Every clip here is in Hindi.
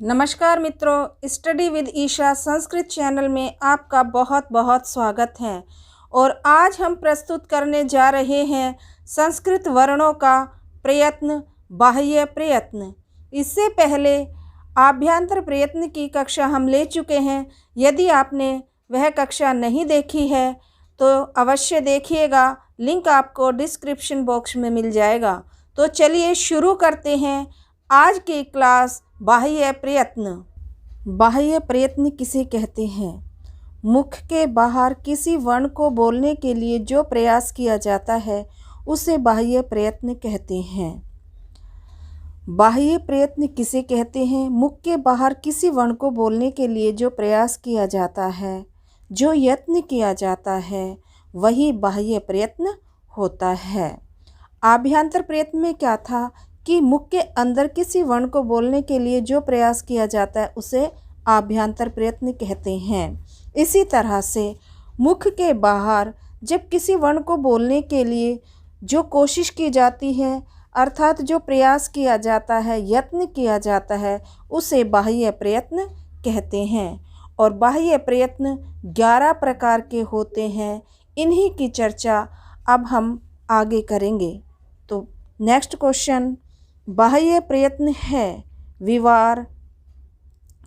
नमस्कार मित्रों, study with Isha Sanskrit channel में आपका बहुत बहुत स्वागत है। और आज हम प्रस्तुत करने जा रहे हैं संस्कृत वर्णों का प्रयत्न, बाह्य प्रयत्न। इससे पहले आभ्यंतर प्रयत्न की कक्षा हम ले चुके हैं। यदि आपने वह कक्षा नहीं देखी है तो अवश्य देखिएगा, लिंक आपको डिस्क्रिप्शन बॉक्स में मिल जाएगा। तो चलिए शुरू करते हैं आज की क्लास। बाह्य प्रयत्न। बाह्य प्रयत्न किसे कहते हैं? मुख के बाहर किसी वर्ण को बोलने के लिए जो प्रयास किया जाता है उसे बाह्य प्रयत्न कहते हैं। बाह्य प्रयत्न किसे कहते हैं? मुख के बाहर किसी वर्ण को बोलने के लिए जो प्रयास किया जाता है, जो यत्न किया जाता है, वही बाह्य प्रयत्न होता है। आभ्यंतर प्रयत्न में क्या था कि मुख के अंदर किसी वर्ण को बोलने के लिए जो प्रयास किया जाता है उसे आभ्यंतर प्रयत्न कहते हैं। इसी तरह से मुख के बाहर जब किसी वर्ण को बोलने के लिए जो कोशिश की जाती है, अर्थात जो प्रयास किया जाता है, यत्न किया जाता है, उसे बाह्य प्रयत्न कहते हैं। और बाह्य प्रयत्न 11 प्रकार के होते हैं। इन्हीं की चर्चा अब हम आगे करेंगे। तो नेक्स्ट क्वेश्चन, बाह्य प्रयत्न है विवार,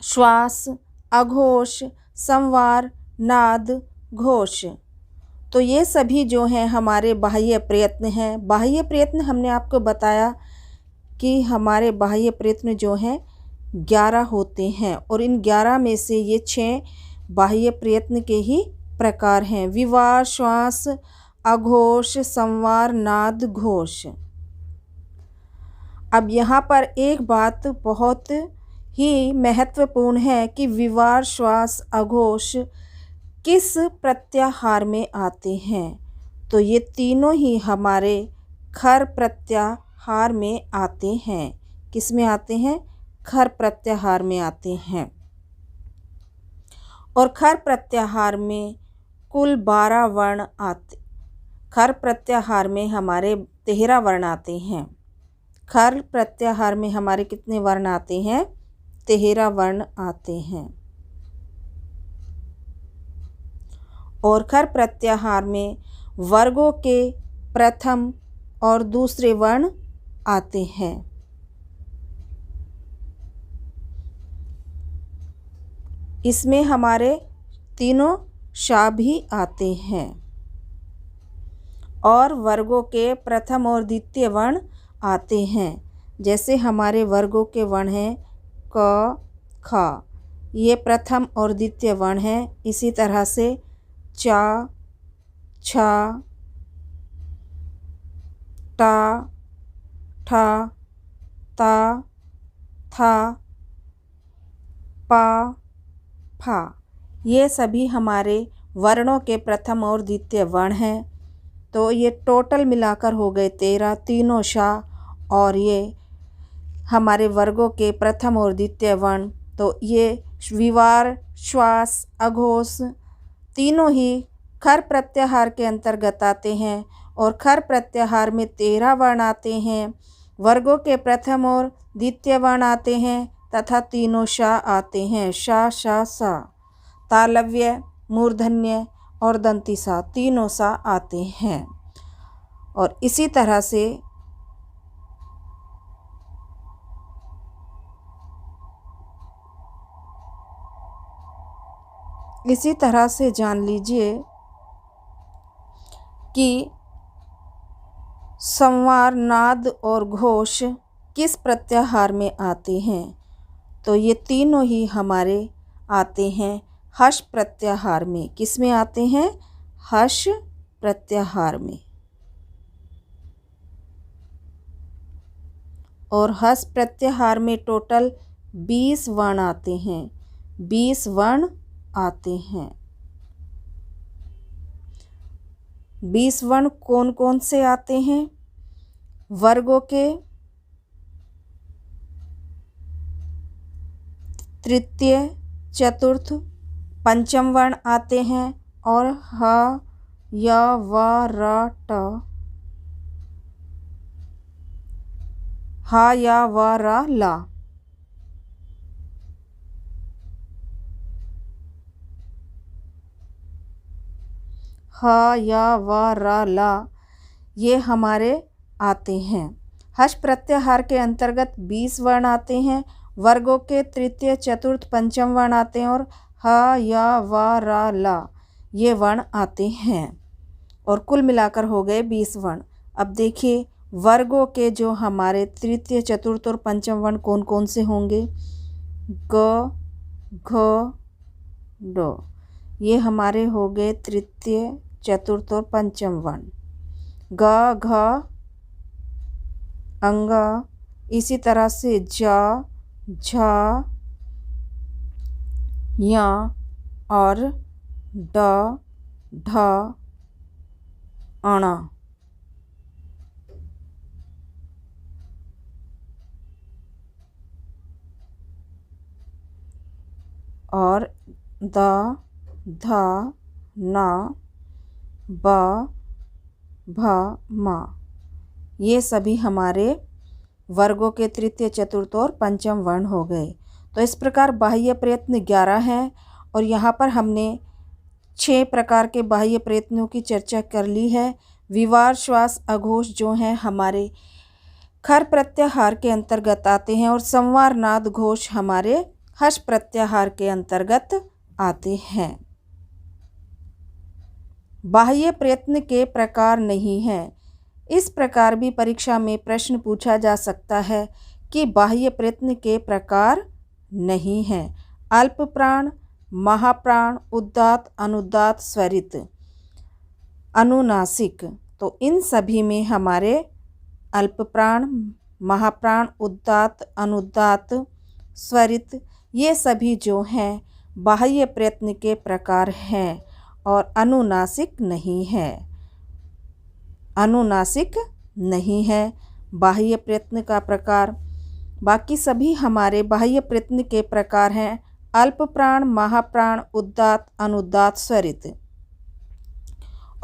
श्वास, अघोष, संवार, नाद, घोष। तो ये सभी जो हैं हमारे बाह्य प्रयत्न हैं। बाह्य प्रयत्न हमने आपको बताया कि हमारे बाह्य प्रयत्न जो हैं 11 होते हैं और इन 11 में से ये 6 बाह्य प्रयत्न के ही प्रकार हैं। विवार, श्वास, अघोष, संवार, नाद, घोष। अब यहाँ पर एक बात बहुत ही महत्वपूर्ण है कि विवार, श्वास, अघोष किस प्रत्याहार में आते हैं। तो ये तीनों ही हमारे खर प्रत्याहार में आते हैं। किस में आते हैं? खर प्रत्याहार में आते हैं। और खर प्रत्याहार में कुल 12 वर्ण आते। खर प्रत्याहार में हमारे 13 वर्ण आते हैं। खर प्रत्याहार में हमारे कितने वर्ण आते हैं? 13 वर्ण आते हैं। और खर प्रत्याहार में वर्गों के प्रथम और दूसरे वर्ण आते हैं। इसमें हमारे तीनों शा भी आते हैं। और वर्गों के प्रथम और द्वितीय वर्ण आते हैं। जैसे हमारे वर्गों के वर्ण हैं क, ख, ये प्रथम और द्वितीय वर्ण हैं। इसी तरह से चा, छा, टा, ठा, ता, था, पा, फा, ये सभी हमारे वर्णों के प्रथम और द्वितीय वर्ण हैं। तो ये टोटल मिलाकर हो गए 13, तीनों शा और ये हमारे वर्गों के प्रथम और द्वितीय वर्ण। तो ये विवार, श्वास, अघोष तीनों ही खर प्रत्याहार के अंतर्गत आते हैं। और खर प्रत्याहार में 13 वर्ण आते हैं। वर्गों के प्रथम और द्वितीय वर्ण आते हैं तथा तीनों शा आते हैं। शा, शा, सा, तालव्य, मूर्धन्य और दंती सा, तीनों सा आते हैं। और इसी तरह से जान लीजिए कि संवार, नाद और घोष किस प्रत्याहार में आते हैं। तो ये तीनों ही हमारे आते हैं हश प्रत्याहार में। किस में आते हैं? हश प्रत्याहार में। और हस प्रत्याहार में टोटल 20 वर्ण आते हैं। 20 वर्ण आते हैं। 20 वर्ण कौन कौन से आते हैं? वर्गों के तृतीय, चतुर्थ, पंचम वर्ण आते हैं। और ह, य, व, र, ट, हा, या, वा, रा, ला। ह, या, व, र, ला ये हमारे आते हैं। हर्ष प्रत्याहार के अंतर्गत 20 वर्ण आते हैं। वर्गों के तृतीय, चतुर्थ, पंचम वर्ण आते हैं और ह, या, व, र, ला ये वर्ण आते हैं और कुल मिलाकर हो गए 20 वर्ण। अब देखिए वर्गों के जो हमारे तृतीय, चतुर्थ और पंचम वर्ण कौन कौन से होंगे। ग, घ, ड ये हमारे हो गए तृतीय, चतुर्थ और पंचम वर्ण। ग, घ, अंग, इसी तरह से ज, झ, य और ड, ढ, अण। और द, ध, न, ब, भ, म ये सभी हमारे वर्गों के तृतीय, चतुर्थ और पंचम वर्ण हो गए। तो इस प्रकार बाह्य प्रयत्न 11 हैं और यहाँ पर हमने 6 प्रकार के बाह्य प्रयत्नों की चर्चा कर ली है। विवार, श्वास, अघोष जो हैं हमारे खर प्रत्याहार के अंतर्गत आते हैं और संवार, नाद, घोष हमारे हर्ष प्रत्याहार के अंतर्गत आते हैं। बाह्य प्रयत्न के प्रकार नहीं है। इस प्रकार भी परीक्षा में प्रश्न पूछा जा सकता है कि बाह्य प्रयत्न के प्रकार नहीं है। अल्प प्राण, महाप्राण, उदात्त, अनुदात्त, स्वरित, अनुनासिक। तो इन सभी में हमारे अल्प प्राण, महाप्राण, उदात्त, अनुदात्त, स्वरित ये सभी जो हैं बाह्य प्रयत्न के प्रकार हैं और अनुनासिक नहीं है। अनुनासिक नहीं है बाह्य प्रयत्न का प्रकार। बाकी सभी हमारे बाह्य प्रयत्न के प्रकार हैं अल्प प्राण, महाप्राण, उदात्त, अनुदात्त, स्वरित।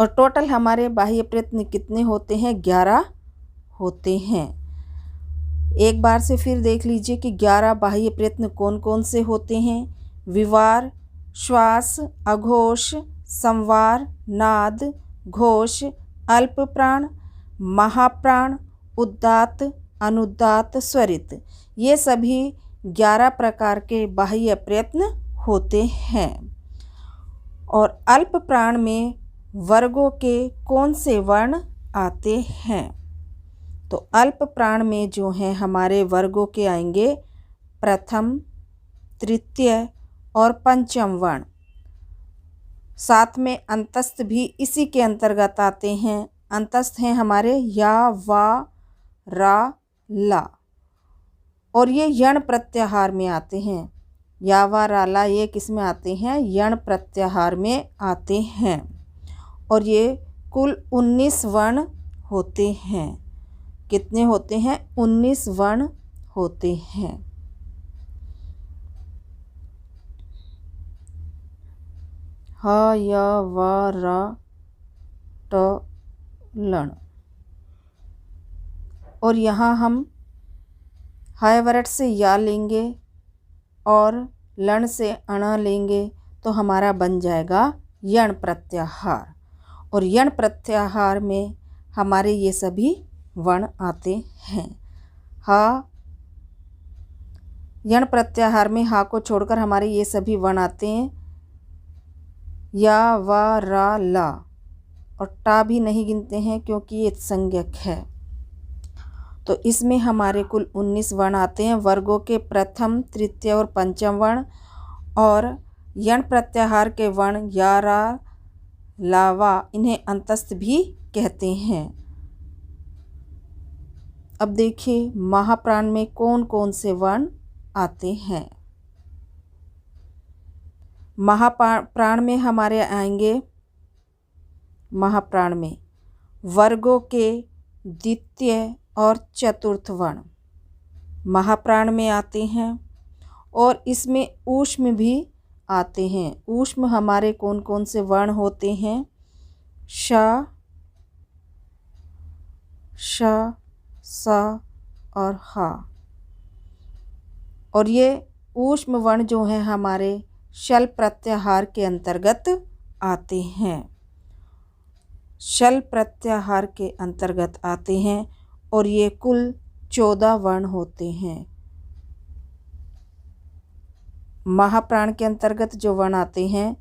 और टोटल हमारे बाह्य प्रयत्न कितने होते हैं? 11 होते हैं। एक बार से फिर देख लीजिए कि 11 बाह्य प्रयत्न कौन कौन से होते हैं। विवार, श्वास, अघोष, संवार, नाद, घोष, अल्प प्राण, महाप्राण, उदात्त, अनुदात्त, स्वरित ये सभी 11 प्रकार के बाह्य प्रयत्न होते हैं। और अल्प प्राण में वर्गों के कौन से वर्ण आते हैं? तो अल्प प्राण में जो हैं हमारे वर्गों के आएंगे प्रथम, तृतीय और पंचम वर्ण। साथ में अंतस्थ भी इसी के अंतर्गत आते हैं। अंतस्थ हैं हमारे या, वा, रा, ला और ये यण प्रत्याहार में आते हैं। या, वा, रा, ला ये किस में आते हैं? यण प्रत्याहार में आते हैं। और ये कुल 19 वर्ण होते हैं। कितने होते हैं? 19 वर्ण होते हैं। ह, य, व, र, ट, लण। और यहाँ हम हय वरट से या लेंगे और लण से अण लेंगे तो हमारा बन जाएगा यण प्रत्याहार। और यण प्रत्याहार में हमारे ये सभी वर्ण आते हैं। हा, यण प्रत्याहार में हा को छोड़कर हमारे ये सभी वर्ण आते हैं। या, वा, रा, ला और टा भी नहीं गिनते हैं क्योंकि ये संज्ञक है। तो इसमें हमारे कुल 19 वर्ण आते हैं। वर्गों के प्रथम, तृतीय और पंचम वर्ण और यण प्रत्याहार के वर्ण या, रा, ला, वा इन्हें अंतस्थ भी कहते हैं। अब देखिए महाप्राण में कौन कौन से वर्ण आते हैं। महाप्राण में हमारे आएंगे महाप्राण में वर्गों के द्वितीय और चतुर्थ वर्ण महाप्राण में आते हैं और इसमें ऊष्म भी आते हैं। ऊष्म हमारे कौन कौन से वर्ण होते हैं? श, श, स और ह। और ये ऊष्म वर्ण जो हैं हमारे शल प्रत्याहार के अंतर्गत आते हैं। शल प्रत्याहार के अंतर्गत आते हैं और ये कुल 14 वर्ण होते हैं। महाप्राण के अंतर्गत जो वर्ण आते हैं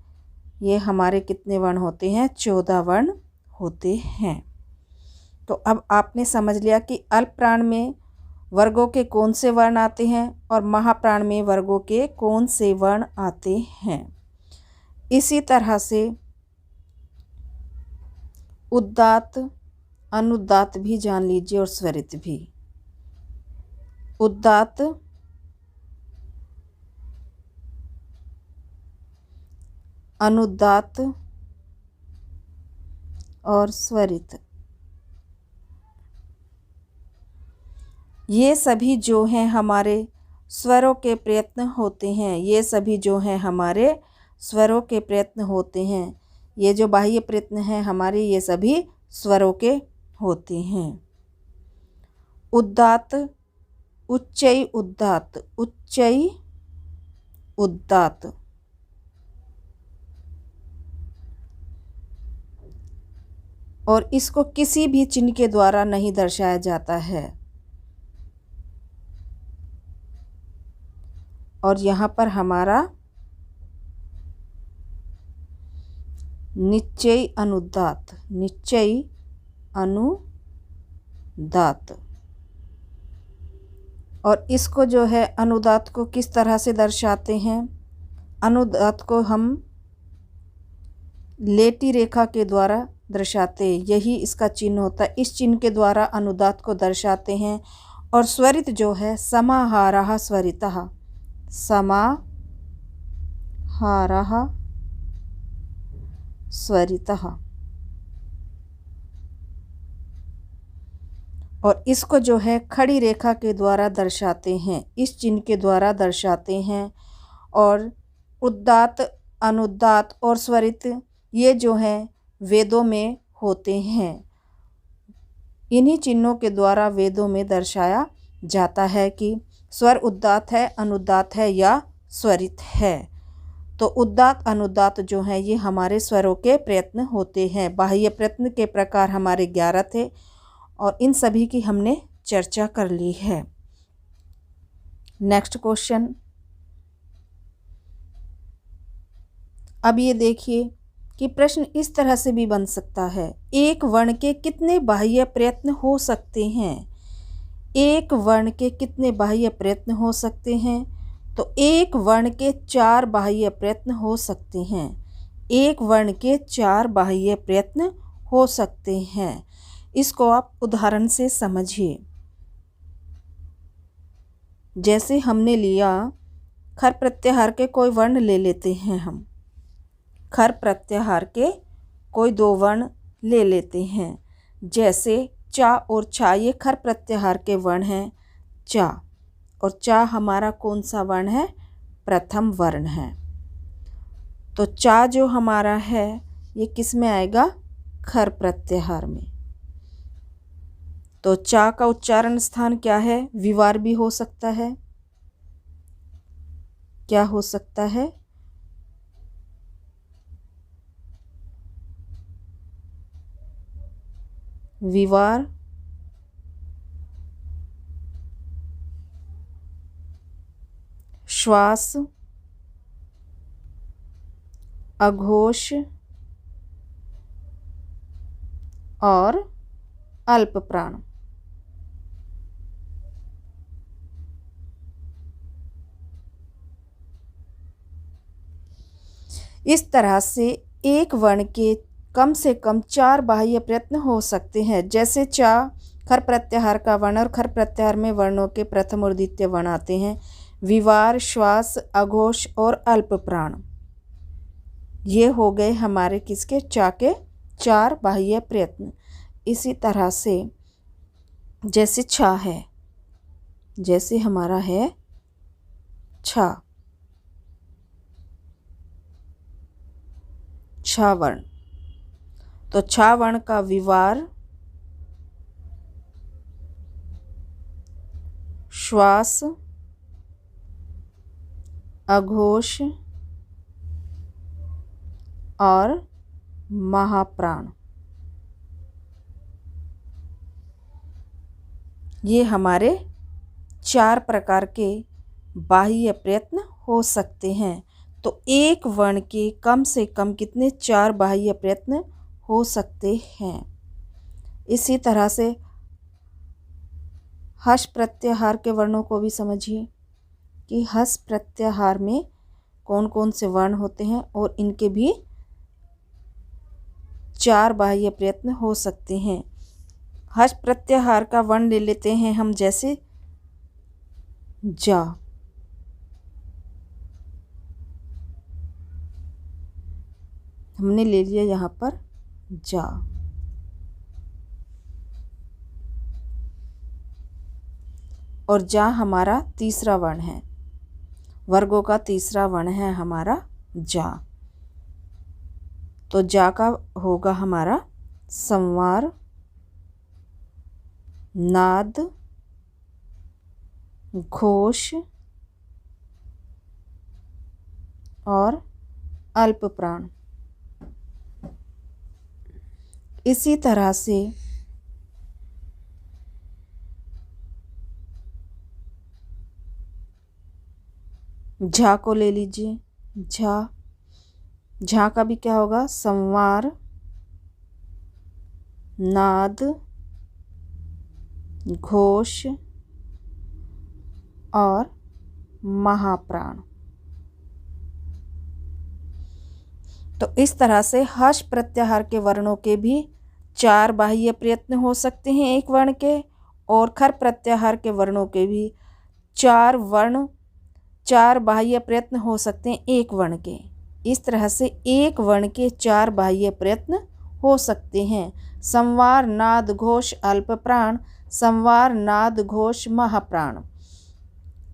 ये हमारे कितने वर्ण होते हैं? 14 वर्ण होते हैं। तो अब आपने समझ लिया कि अल्प प्राण में वर्गों के कौन से वर्ण आते हैं और महाप्राण में वर्गों के कौन से वर्ण आते हैं। इसी तरह से उदात्त अनुदात्त भी जान लीजिए और स्वरित भी। उदात्त अनुदात्त और स्वरित, ये सभी जो हैं हमारे स्वरों के प्रयत्न होते हैं। ये सभी जो हैं हमारे स्वरों के प्रयत्न होते हैं। ये जो बाह्य प्रयत्न हैं हमारे, ये सभी स्वरों के होते हैं। उदात्त उच्चई उदात्त, उच्चई उदात्त। और इसको किसी भी चिन्ह के द्वारा नहीं दर्शाया जाता है। और यहाँ पर हमारा निश्चयी अनुदात्त, निश्चयी अनुदात्त। और इसको जो है अनुदात्त को किस तरह से दर्शाते हैं? अनुदात्त को हम लेटी रेखा के द्वारा दर्शाते, यही इसका चिन्ह होता है। इस चिन्ह के द्वारा अनुदात्त को दर्शाते हैं। और स्वरित जो है समाहारः स्वरितः, समाहारः स्वरितः। और इसको जो है खड़ी रेखा के द्वारा दर्शाते हैं, इस चिन्ह के द्वारा दर्शाते हैं। और उदात्त अनुदात्त और स्वरित ये जो हैं वेदों में होते हैं। इन्हीं चिन्हों के द्वारा वेदों में दर्शाया जाता है कि स्वर उदात्त है, अनुदात्त है या स्वरित है। तो उदात्त अनुदात्त जो है ये हमारे स्वरों के प्रयत्न होते हैं। बाह्य प्रयत्न के प्रकार हमारे 11 थे और इन सभी की हमने चर्चा कर ली है। Next question. अब ये देखिए कि प्रश्न इस तरह से भी बन सकता है, एक वर्ण के कितने बाह्य प्रयत्न हो सकते हैं? एक वर्ण के कितने बाह्य प्रयत्न हो सकते हैं? तो एक वर्ण के 4 बाह्य प्रयत्न हो सकते हैं। एक वर्ण के 4 बाह्य प्रयत्न हो सकते हैं। इसको आप उदाहरण से समझिए। जैसे हमने लिया खर प्रत्याहार के कोई वर्ण ले लेते हैं हम। खर प्रत्याहार के कोई 2 वर्ण ले लेते हैं। जैसे चा और छा, ये खर प्रत्याहार के वर्ण हैं। चा और चा हमारा कौन सा वर्ण है? प्रथम वर्ण है। तो चा जो हमारा है ये किस में आएगा? खर प्रत्याहार में। तो चा का उच्चारण स्थान क्या है? विवार भी हो सकता है। क्या हो सकता है? विवार, श्वास, अघोष और अल्प प्राण। इस तरह से एक वर्ण के कम से कम 4 बाह्य प्रयत्न हो सकते हैं। जैसे चा खर प्रत्याहार का वर्ण और खर प्रत्याहार में वर्णों के प्रथम और द्वितीय वर्ण आते हैं। विवार, श्वास, अघोष और अल्प प्राण, ये हो गए हमारे किसके? चा के 4 बाह्य प्रयत्न। इसी तरह से जैसे छा है, जैसे हमारा है छा, छा वर्ण, तो छा वर्ण का विवार, श्वास, अघोष और महाप्राण, ये हमारे 4 प्रकार के बाह्य प्रयत्न हो सकते हैं। तो एक वर्ण के कम से कम कितने 4 बाह्य प्रयत्न हो सकते हैं। इसी तरह से हस् प्रत्याहार के वर्णों को भी समझिए कि हस् प्रत्याहार में कौन कौन से वर्ण होते हैं और इनके भी 4 बाह्य प्रयत्न हो सकते हैं। हस् प्रत्याहार का वर्ण ले लेते हैं हम, जैसे जा। हमने ले लिया यहाँ पर जा। और जा हमारा तीसरा वर्ण है, वर्गों का तीसरा वर्ण है हमारा जा। तो जा का होगा हमारा संवार, नाद, घोष और अल्प प्राण। इसी तरह से झा को ले लीजिए। झा का भी क्या होगा, संवार, नाद, घोष और महाप्राण। तो इस तरह से हस् प्रत्याहार के वर्णों के भी 4 बाह्य प्रयत्न हो सकते हैं एक वर्ण के, और खर प्रत्याहार के वर्णों के भी 4 बाह्य प्रयत्न हो सकते हैं एक वर्ण के। इस तरह से एक वर्ण के 4 बाह्य प्रयत्न हो सकते हैं। संवार, नाद, घोष, अल्प प्राण, संवार, नाद, घोष, महाप्राण।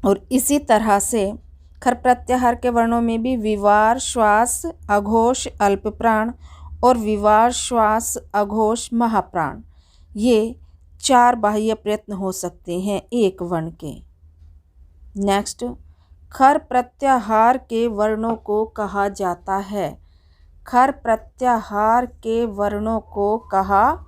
और इसी तरह से खर प्रत्याहार के वर्णों में भी विवार, श्वास, अघोष, अल्प प्राण और विवार, श्वास, अघोष, महाप्राण, ये 4 बाह्य प्रयत्न हो सकते हैं एक वर्ण के। नेक्स्ट, खर प्रत्याहार के वर्णों को कहा जाता है। खर प्रत्याहार के वर्णों को कहा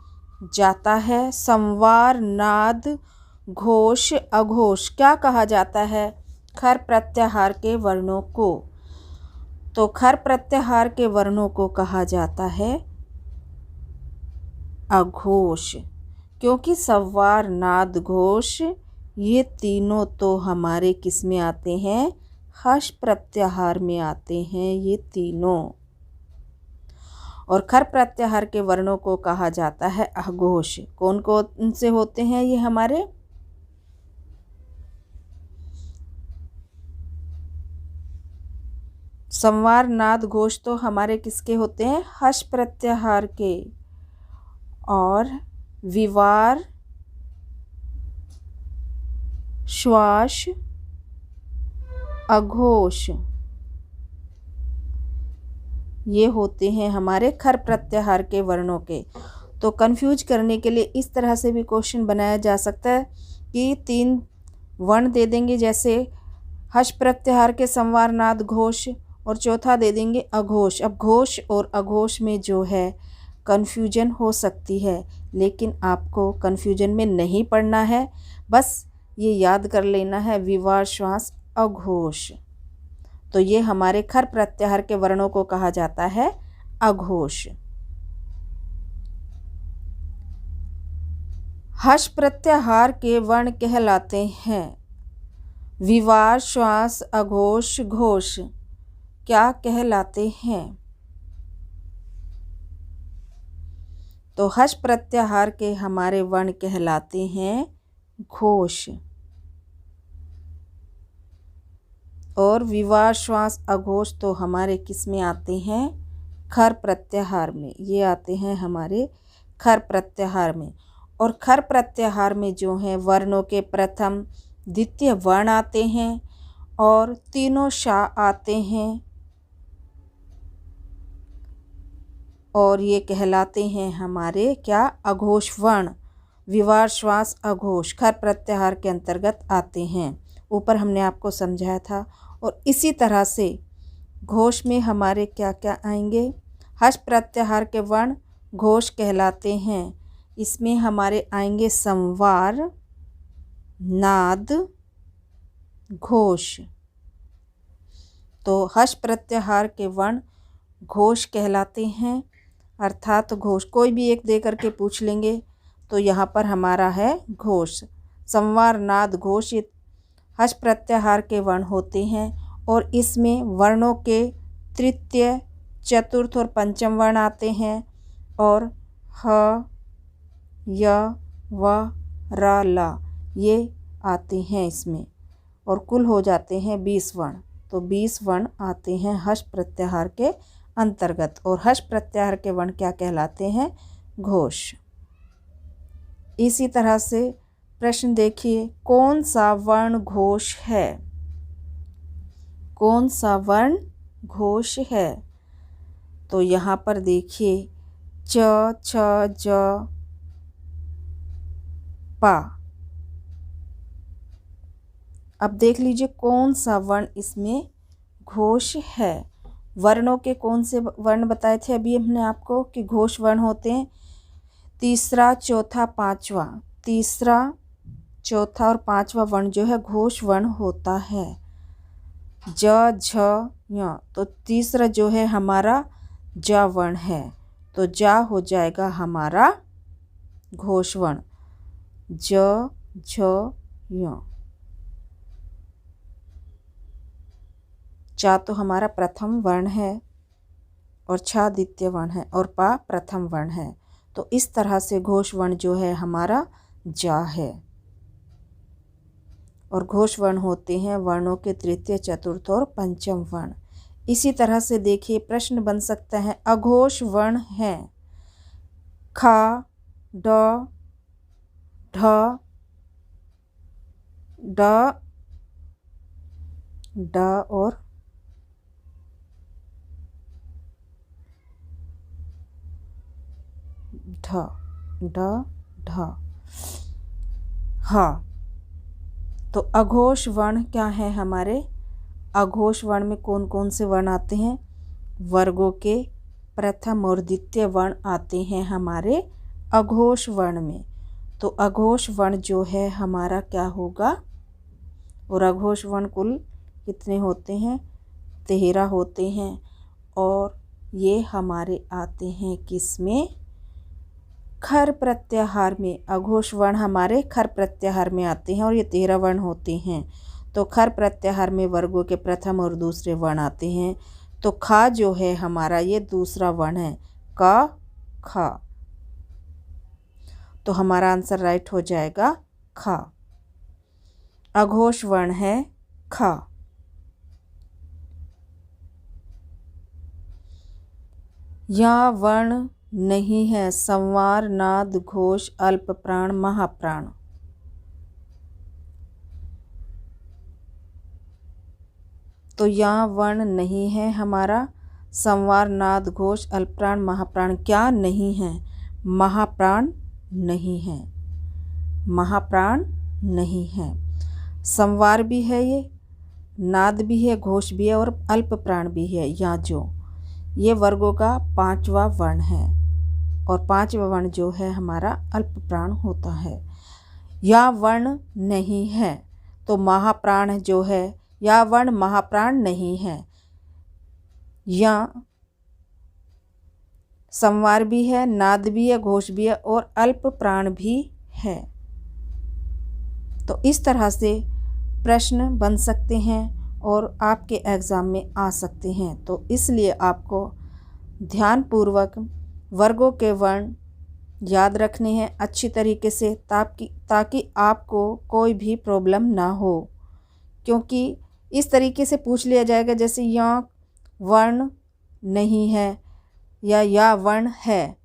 जाता है संवार, नाद, घोष, अघोष। क्या कहा जाता है खर प्रत्याहार के वर्णों को? तो खर प्रत्याहार के वर्णों को कहा जाता है अघोष, क्योंकि संवार, नाद, घोष ये तीनों तो हमारे किस में आते हैं, हस् प्रत्याहार में आते हैं ये तीनों। और खर प्रत्याहार के वर्णों को कहा जाता है अघोष। कौन कौन से होते हैं ये हमारे? संवार, नाद, घोष तो हमारे किसके होते हैं, हस् प्रत्याहार के। और विवार, श्वास, अघोष ये होते हैं हमारे खर प्रत्याहार के वर्णों के। तो कंफ्यूज करने के लिए इस तरह से भी क्वेश्चन बनाया जा सकता है कि 3 वर्ण दे देंगे, जैसे हस् प्रत्याहार के संवार, नाद, घोष, और चौथा दे देंगे अघोष। अब घोष और अघोष में जो है कन्फ्यूजन हो सकती है, लेकिन आपको कन्फ्यूजन में नहीं पड़ना है, बस ये याद कर लेना है विवार, श्वास, अघोष। तो ये हमारे खर प्रत्याहार के वर्णों को कहा जाता है अघोष। हस् प्रत्याहार के वर्ण कहलाते हैं विवार, श्वास, अघोष, घोष। क्या कहलाते हैं? तो हस् प्रत्याहार के हमारे वर्ण कहलाते हैं घोष। और विवार, श्वास, अघोष तो हमारे किस में आते हैं, खर प्रत्याहार में। ये आते हैं हमारे खर प्रत्याहार में। और खर प्रत्याहार में जो है वर्णों के प्रथम, द्वितीय वर्ण आते हैं और तीनों शा आते हैं, और ये कहलाते हैं हमारे क्या, अघोष वर्ण। विवार, श्वास, अघोष खर प्रत्याहार के अंतर्गत आते हैं। ऊपर हमने आपको समझाया था। और इसी तरह से घोष में हमारे क्या क्या आएंगे, हस् प्रत्याहार के वर्ण घोष कहलाते हैं। इसमें हमारे आएंगे संवार, नाद, घोष। तो हर्ष प्रत्याहार के वर्ण घोष कहलाते हैं, अर्थात घोष। कोई भी एक दे करके पूछ लेंगे तो यहाँ पर हमारा है घोष। संवार, नाद, घोष ये हर्ष प्रत्याहार के वर्ण होते हैं और इसमें वर्णों के तृतीय, चतुर्थ और पंचम वर्ण आते हैं और ह, य, व, र, ल ये आते हैं इसमें, और कुल हो जाते हैं 20 वर्ण। तो 20 वर्ण आते हैं हर्ष प्रत्याहार के अंतर्गत, और हर्ष प्रत्याहार के वर्ण क्या कहलाते हैं? घोष। इसी तरह से प्रश्न देखिए, कौन सा वर्ण घोष है? कौन सा वर्ण घोष है? तो यहाँ पर देखिए च, छ, ज, पा। अब देख लीजिए कौन सा वर्ण इसमें घोष है। वर्णों के कौन से वर्ण बताए थे अभी हमने आपको कि घोष वर्ण होते हैं? तीसरा, चौथा, पांचवा। तीसरा, चौथा और पांचवा वर्ण जो है घोष वर्ण होता है। ज, झ, य। तो तीसरा जो है हमारा ज वर्ण है, तो जा हो जाएगा हमारा घोष वर्ण। ज, झ, य। चा तो हमारा प्रथम वर्ण है और छा द्वितीय वर्ण है और पा प्रथम वर्ण है। तो इस तरह से घोष वर्ण जो है हमारा जा है। और घोष वर्ण होते हैं वर्णों के तृतीय, चतुर्थ और पंचम वर्ण। इसी तरह से देखिए प्रश्न बन सकता है, अघोष वर्ण है ख, ड, ढ, ड, ड और ढ, ड, ढ, ह। तो अघोष वर्ण क्या है हमारे? अघोष वर्ण में कौन कौन से वर्ण आते हैं? वर्गों के प्रथम और द्वितीय वर्ण आते हैं हमारे अघोष वर्ण में। तो अघोष वर्ण जो है हमारा क्या होगा? और अघोष वर्ण कुल कितने होते हैं? 13 होते हैं, और ये हमारे आते हैं किसमें? खर प्रत्याहार में। अघोष वर्ण हमारे खर प्रत्याहार में आते हैं और ये 13 वर्ण होते हैं। तो खर प्रत्याहार में वर्गों के प्रथम और दूसरे वर्ण आते हैं। तो खा जो है हमारा ये दूसरा वर्ण है, क, ख। तो हमारा आंसर राइट हो जाएगा ख। अघोष वर्ण है ख। यह वर्ण नहीं है संवार, नाद, घोष, अल्प प्राण, महाप्राण। तो यह वर्ण नहीं है हमारा संवार, नाद, घोष, अल्प प्राण, महाप्राण। क्या नहीं है? महाप्राण नहीं है। महाप्राण नहीं है। संवार भी है, ये नाद भी है, घोष भी है और अल्प प्राण भी है। या जो ये वर्गों का 5वां वर्ण है, और 5वां वर्ण जो है हमारा अल्प प्राण होता है। या वर्ण नहीं है, तो महाप्राण जो है, या वर्ण महाप्राण नहीं है। या संवार भी है, नाद भी है, घोष भी है और अल्प प्राण भी है। तो इस तरह से प्रश्न बन सकते हैं और आपके एग्ज़ाम में आ सकते हैं। तो इसलिए आपको ध्यानपूर्वक वर्गों के वर्ण याद रखने हैं अच्छी तरीके से, ताकि आपको कोई भी प्रॉब्लम ना हो। क्योंकि इस तरीके से पूछ लिया जाएगा जैसे या वर्ण नहीं है या वर्ण है।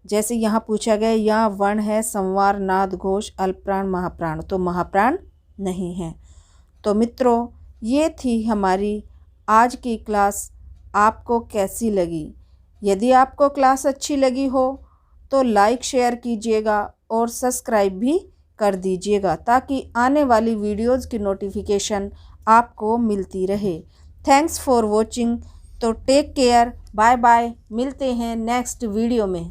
जैसे यहाँ पूछा गया या वर्ण है संवार, नाद, घोष, अल्प प्राण, महाप्राण। तो महाप्राण नहीं है। तो मित्रों, ये थी हमारी आज की क्लास। आपको कैसी लगी? यदि आपको क्लास अच्छी लगी हो तो लाइक शेयर कीजिएगा और सब्सक्राइब भी कर दीजिएगा, ताकि आने वाली वीडियोज़ की नोटिफिकेशन आपको मिलती रहे। Thanks for watching. तो टेक केयर, बाय बाय। मिलते हैं नेक्स्ट वीडियो में।